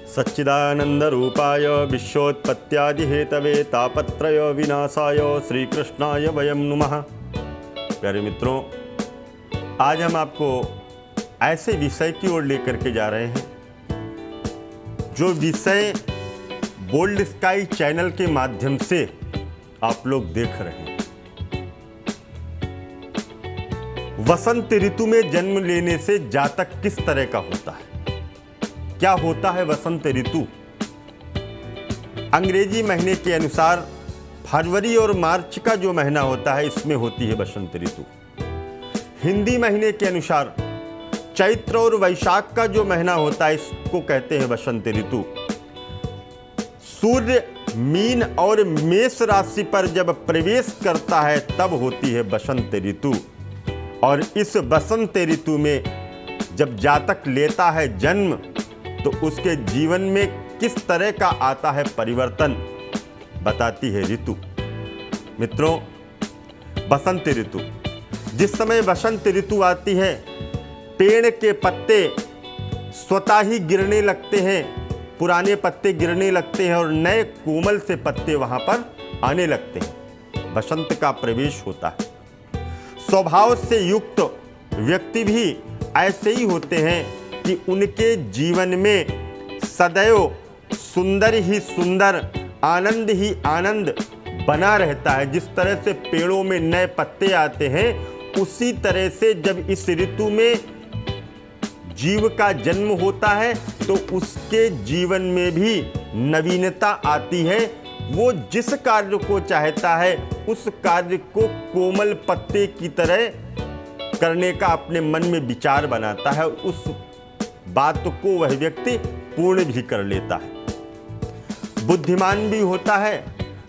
सच्चिदानंद रूपाय विश्वोत्पत्त्यादि Hathaway तापत्रय विनाशाय श्री कृष्णाय वयम नुमः। प्यारे मित्रों, आज हम आपको ऐसे विषय की ओर लेकर के जा रहे हैं जो विषय बोल्ड स्काई चैनल के माध्यम से आप लोग देख रहे हैं। वसंत ऋतु में जन्म लेने से जातक किस तरह का होता है, क्या होता है वसंत ऋतु। अंग्रेजी महीने के अनुसार फरवरी और मार्च का जो महीना होता है इसमें होती है वसंत ऋतु। हिंदी महीने के अनुसार चैत्र और वैशाख का जो महीना होता है इसको कहते हैं वसंत ऋतु। सूर्य मीन और मेष राशि पर जब प्रवेश करता है तब होती है वसंत ऋतु। और इस वसंत ऋतु में जब जातक लेता है जन्म तो उसके जीवन में किस तरह का आता है परिवर्तन बताती है ऋतु। मित्रों, बसंत ऋतु, जिस समय बसंत ऋतु आती है पेड़ के पत्ते स्वतः ही गिरने लगते हैं, पुराने पत्ते गिरने लगते हैं और नए कोमल से पत्ते वहां पर आने लगते हैं। बसंत का प्रवेश होता है। स्वभाव से युक्त व्यक्ति भी ऐसे ही होते हैं कि उनके जीवन में सदैव सुंदर ही सुंदर, आनंद ही आनंद बना रहता है। जिस तरह से पेड़ों में नए पत्ते आते हैं उसी तरह से जब इस ऋतु में जीव का जन्म होता है तो उसके जीवन में भी नवीनता आती है। वो जिस कार्य को चाहता है उस कार्य को कोमल पत्ते की तरह करने का अपने मन में विचार बनाता है, उस बात को वह व्यक्ति पूर्ण भी कर लेता है। बुद्धिमान भी होता है,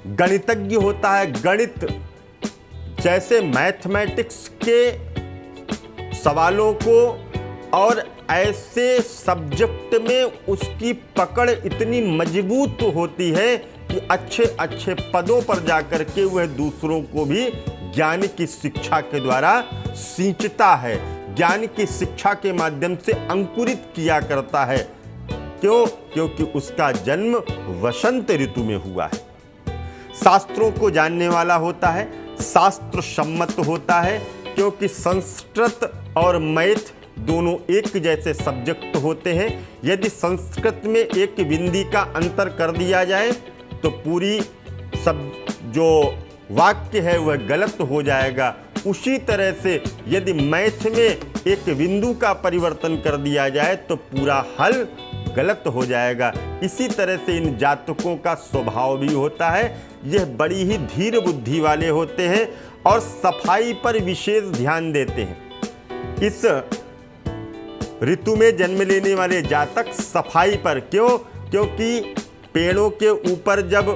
गणितज्ञ होता है। गणित जैसे मैथमेटिक्स के सवालों को और ऐसे सब्जेक्ट में उसकी पकड़ इतनी मजबूत होती है कि अच्छे अच्छे पदों पर जाकर के वह दूसरों को भी ज्ञान की शिक्षा के द्वारा सींचता है, ज्ञान की शिक्षा के माध्यम से अंकुरित किया करता है। क्यों? क्योंकि उसका जन्म वसंत ऋतु में हुआ है। शास्त्रों को जानने वाला होता है, शास्त्र सम्मत होता है, क्योंकि संस्कृत और मैथ दोनों एक जैसे सब्जेक्ट होते हैं। यदि संस्कृत में एक बिंदी का अंतर कर दिया जाए तो पूरी सब जो वाक्य है वह गलत हो जाएगा। उसी तरह से यदि मैथ में एक बिंदु का परिवर्तन कर दिया जाए तो पूरा हल गलत हो जाएगा। इसी तरह से इन जातकों का स्वभाव भी होता है। यह बड़ी ही धीर बुद्धि वाले होते हैं और सफाई पर विशेष ध्यान देते हैं। इस ऋतु में जन्म लेने वाले जातक सफाई पर, क्यों? क्योंकि पेड़ों के ऊपर जब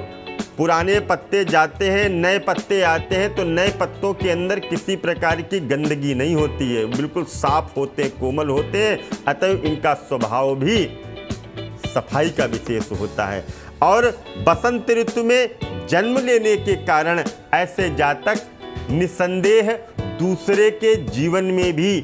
पुराने पत्ते जाते हैं, नए पत्ते आते हैं तो नए पत्तों के अंदर किसी प्रकार की गंदगी नहीं होती है, बिल्कुल साफ होते हैं, कोमल होते हैं। अतः इनका स्वभाव भी सफाई का विशेष होता है। और बसंत ऋतु में जन्म लेने के कारण ऐसे जातक निसंदेह दूसरे के जीवन में भी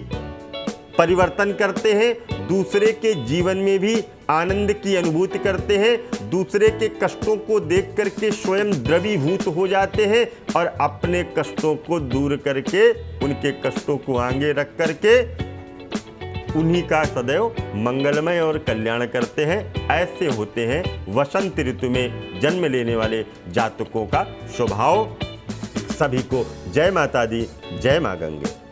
परिवर्तन करते हैं, दूसरे के जीवन में भी आनंद की अनुभूति करते हैं, दूसरे के कष्टों को देख करके स्वयं द्रवीभूत हो जाते हैं और अपने कष्टों को दूर करके, उनके कष्टों को आगे रख करके उन्हीं का सदैव मंगलमय और कल्याण करते हैं। ऐसे होते हैं वसंत ऋतु में जन्म लेने वाले जातकों का स्वभाव। सभी को जय माता दी, जय मां गंगे।